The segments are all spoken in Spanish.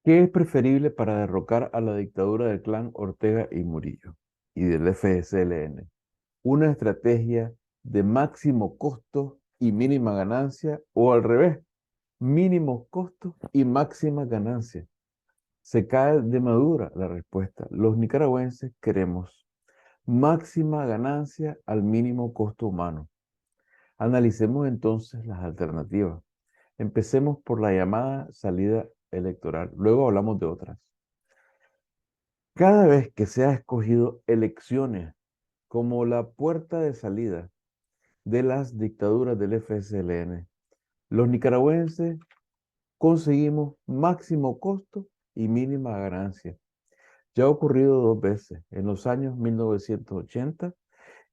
¿Qué es preferible para derrocar a la dictadura del clan Ortega y Murillo y del FSLN? ¿Una estrategia de máximo costo y mínima ganancia o al revés, mínimos costos y máxima ganancia? Se cae de madura la respuesta. Los nicaragüenses queremos máxima ganancia al mínimo costo humano. Analicemos entonces las alternativas. Empecemos por la llamada salida electoral. Luego hablamos de otras. Cada vez que se ha escogido elecciones como la puerta de salida de las dictaduras del FSLN, los nicaragüenses conseguimos máximo costo y mínima ganancia. Ya ha ocurrido dos veces, en los años 1980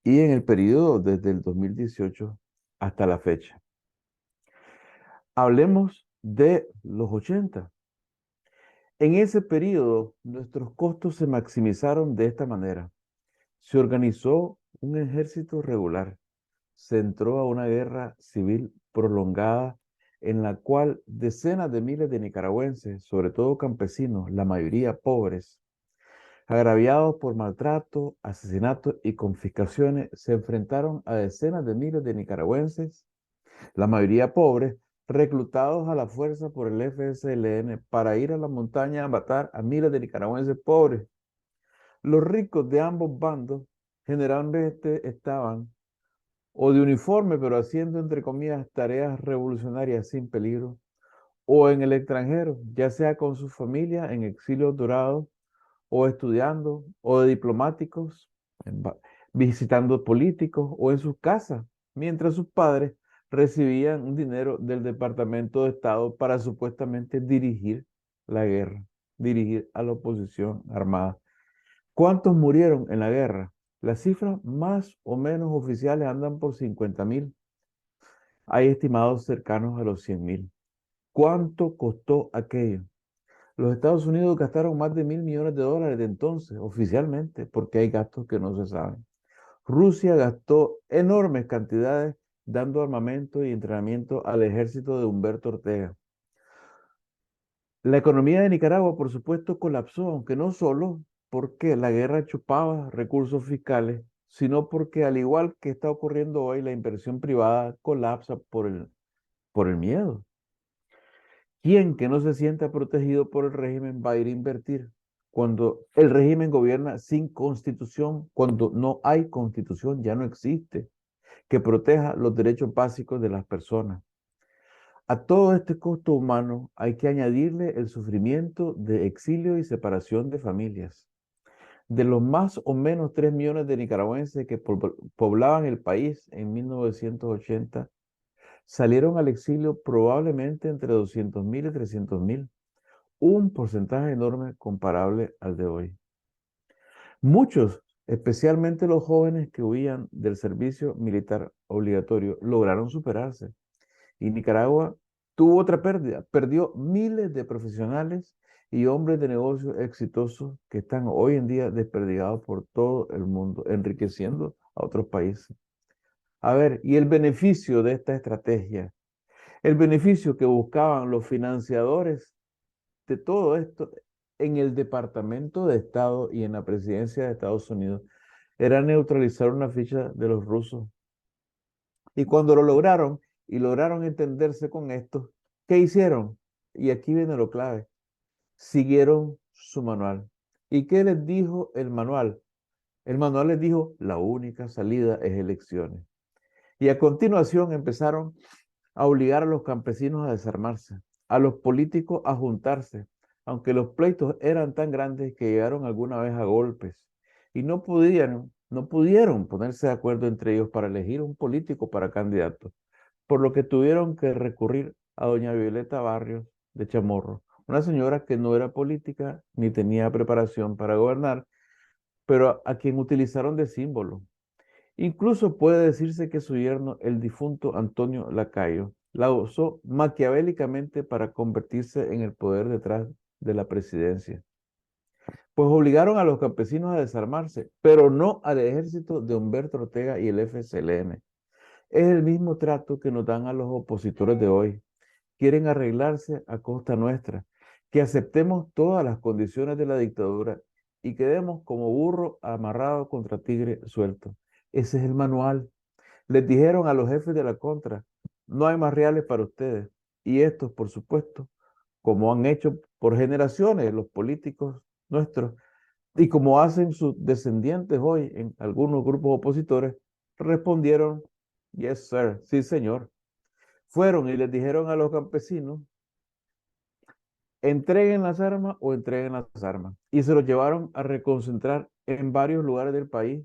y en el periodo desde el 2018 hasta la fecha. Hablemos de los 80. En ese periodo, nuestros costos se maximizaron de esta manera. Se organizó un ejército regular, se entró a una guerra civil prolongada en la cual decenas de miles de nicaragüenses, sobre todo campesinos, la mayoría pobres, agraviados por maltrato, asesinatos y confiscaciones, se enfrentaron a decenas de miles de nicaragüenses, la mayoría pobres, reclutados a la fuerza por el FSLN para ir a la montaña a matar a miles de nicaragüenses pobres. Los ricos de ambos bandos generalmente estaban o de uniforme, pero haciendo, entre comillas, tareas revolucionarias sin peligro, o en el extranjero, ya sea con su familia en exilio dorado, o estudiando, o de diplomáticos, en visitando políticos, o en sus casas, mientras sus padres recibían un dinero del Departamento de Estado para supuestamente dirigir la guerra, dirigir a la oposición armada. ¿Cuántos murieron en la guerra? Las cifras más o menos oficiales andan por 50.000. Hay estimados cercanos a los 100.000. ¿Cuánto costó aquello? Los Estados Unidos gastaron más de $1.000 millones de entonces, oficialmente, porque hay gastos que no se saben. Rusia gastó enormes cantidades dando armamento y entrenamiento al ejército de Humberto Ortega. La economía de Nicaragua, por supuesto, colapsó, aunque no solo porque la guerra chupaba recursos fiscales, sino porque al igual que está ocurriendo hoy, la inversión privada colapsa por el miedo. ¿Quién que no se sienta protegido por el régimen va a ir a invertir cuando el régimen gobierna sin constitución, cuando no hay constitución, ya no existe, que proteja los derechos básicos de las personas? A todo este costo humano hay que añadirle el sufrimiento de exilio y separación de familias. De los más o menos 3 millones de nicaragüenses que poblaban el país en 1980, salieron al exilio probablemente entre 200.000 y 300.000, un porcentaje enorme comparable al de hoy. Muchos, especialmente los jóvenes que huían del servicio militar obligatorio, lograron superarse. Y Nicaragua tuvo otra pérdida, perdió miles de profesionales y hombres de negocios exitosos que están hoy en día desperdigados por todo el mundo, enriqueciendo a otros países. A ver, ¿y el beneficio de esta estrategia? El beneficio que buscaban los financiadores de todo esto en el Departamento de Estado y en la presidencia de Estados Unidos era neutralizar una ficha de los rusos. Y cuando lo lograron y lograron entenderse con esto, ¿qué hicieron? Y aquí viene lo clave. Siguieron su manual. ¿Y qué les dijo el manual? El manual les dijo, la única salida es elecciones. Y a continuación empezaron a obligar a los campesinos a desarmarse, a los políticos a juntarse, aunque los pleitos eran tan grandes que llegaron alguna vez a golpes y no pudieron ponerse de acuerdo entre ellos para elegir un político para candidato, por lo que tuvieron que recurrir a doña Violeta Barrios de Chamorro, una señora que no era política ni tenía preparación para gobernar, pero a quien utilizaron de símbolo. Incluso puede decirse que su yerno, el difunto Antonio Lacayo, la usó maquiavélicamente para convertirse en el poder detrás de la presidencia. Pues obligaron a los campesinos a desarmarse, pero no al ejército de Humberto Ortega y el FSLN. Es el mismo trato que nos dan a los opositores de hoy. Quieren arreglarse a costa nuestra. que aceptemos todas las condiciones de la dictadura y quedemos como burro amarrado contra tigre suelto. Ese es el manual. Les dijeron a los jefes de la contra, no hay más reales para ustedes. Y estos, por supuesto, como han hecho por generaciones los políticos nuestros, y como hacen sus descendientes hoy en algunos grupos opositores, respondieron, yes, sir, sí, señor. Fueron y les dijeron a los campesinos, entreguen las armas o entreguen las armas. Y se los llevaron a reconcentrar en varios lugares del país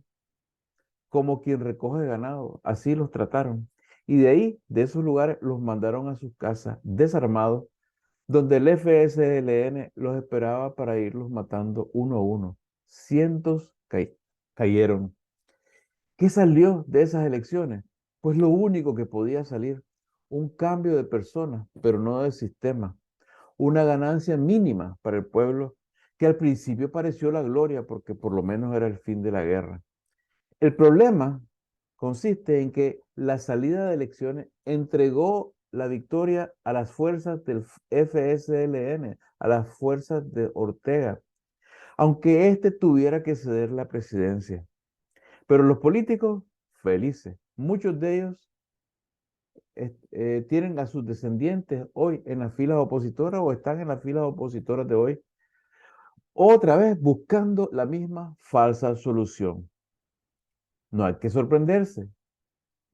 como quien recoge ganado. Así los trataron. Y de ahí, de esos lugares, los mandaron a sus casas desarmados, donde el FSLN los esperaba para irlos matando uno a uno. Cientos cayeron. ¿Qué salió de esas elecciones? Pues lo único que podía salir, un cambio de personas, pero no de sistema, una ganancia mínima para el pueblo, que al principio pareció la gloria porque por lo menos era el fin de la guerra. El problema consiste en que la salida de elecciones entregó la victoria a las fuerzas del FSLN, a las fuerzas de Ortega, aunque éste tuviera que ceder la presidencia. Pero los políticos, felices, muchos de ellos tienen a sus descendientes hoy en las filas opositoras o están en las filas opositoras de hoy, otra vez buscando la misma falsa solución. No hay que sorprenderse.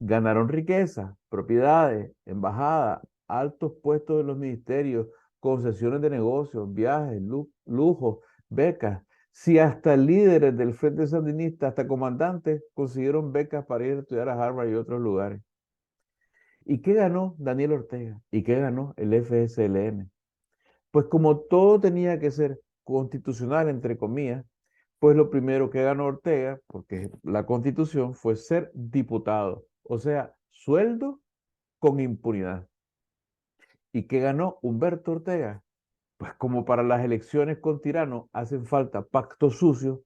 Ganaron riqueza, propiedades, embajadas, altos puestos en los ministerios, concesiones de negocios, viajes, lujos, becas. Si hasta líderes del Frente Sandinista, hasta comandantes, consiguieron becas para ir a estudiar a Harvard y otros lugares. ¿Y qué ganó Daniel Ortega? ¿Y qué ganó el FSLN? Pues como todo tenía que ser constitucional, entre comillas, pues lo primero que ganó Ortega, porque la constitución, fue ser diputado, o sea, sueldo con impunidad. ¿Y qué ganó Humberto Ortega? Pues como para las elecciones con tirano hacen falta pactos sucios,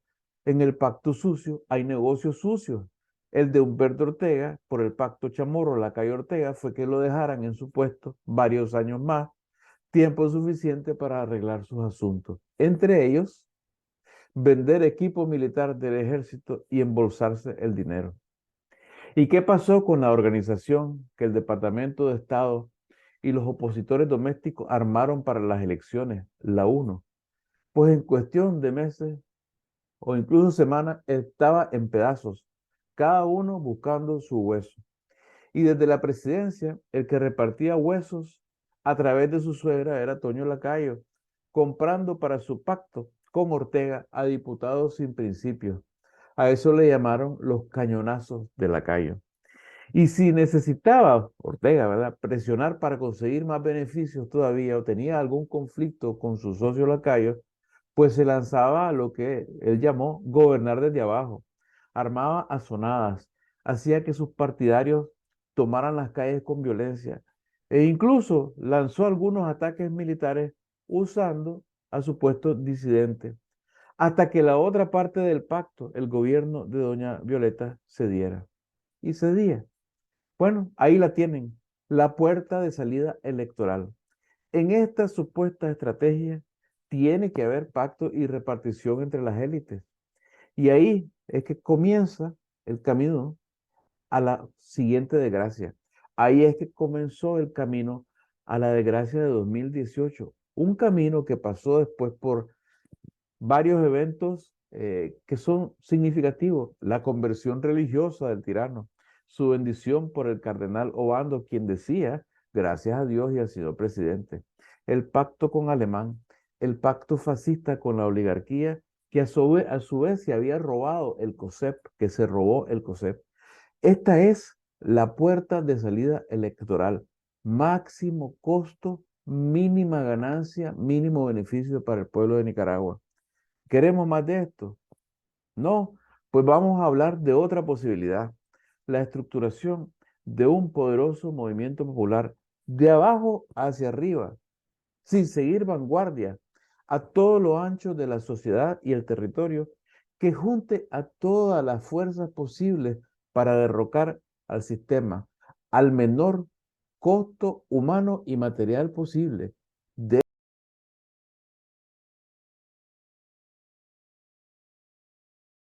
en el pacto sucio hay negocios sucios. El de Humberto Ortega, por el pacto Chamorro, Lacayo Ortega, fue que lo dejaran en su puesto varios años más, tiempo suficiente para arreglar sus asuntos. Entre ellos, vender equipo militar del ejército y embolsarse el dinero. ¿Y qué pasó con la organización que el Departamento de Estado y los opositores domésticos armaron para las elecciones, la UNO? Pues en cuestión de meses o incluso semanas estaba en pedazos, cada uno buscando su hueso. Y desde la presidencia, el que repartía huesos a través de su suegra era Toño Lacayo, comprando para su pacto con Ortega a diputados sin principios. A eso le llamaron los cañonazos de Lacayo. Y si necesitaba Ortega, ¿verdad?, presionar para conseguir más beneficios todavía o tenía algún conflicto con su socio lacayo, pues se lanzaba a lo que él llamó gobernar desde abajo. Armaba azonadas, hacía que sus partidarios tomaran las calles con violencia e incluso lanzó algunos ataques militares usando a supuestos disidentes, hasta que la otra parte del pacto, el gobierno de doña Violeta, cediera. Y cedía. Bueno, ahí la tienen, la puerta de salida electoral. En esta supuesta estrategia tiene que haber pacto y repartición entre las élites. Y ahí es que comienza el camino a la siguiente desgracia. Ahí es que comenzó el camino a la desgracia de 2018. Un camino que pasó después por varios eventos que son significativos. La conversión religiosa del tirano, su bendición por el cardenal Obando, quien decía, gracias a Dios y al señor presidente, el pacto con Alemán, el pacto fascista con la oligarquía, que a su vez se había robado el COSEP, que se robó el COSEP. Esta es la puerta de salida electoral. Máximo costo, mínima ganancia, mínimo beneficio para el pueblo de Nicaragua. ¿Queremos más de esto? No, pues vamos a hablar de otra posibilidad, la estructuración de un poderoso movimiento popular de abajo hacia arriba, sin seguir vanguardia, a todo lo ancho de la sociedad y el territorio, que junte a todas las fuerzas posibles para derrocar al sistema al menor costo humano y material posible.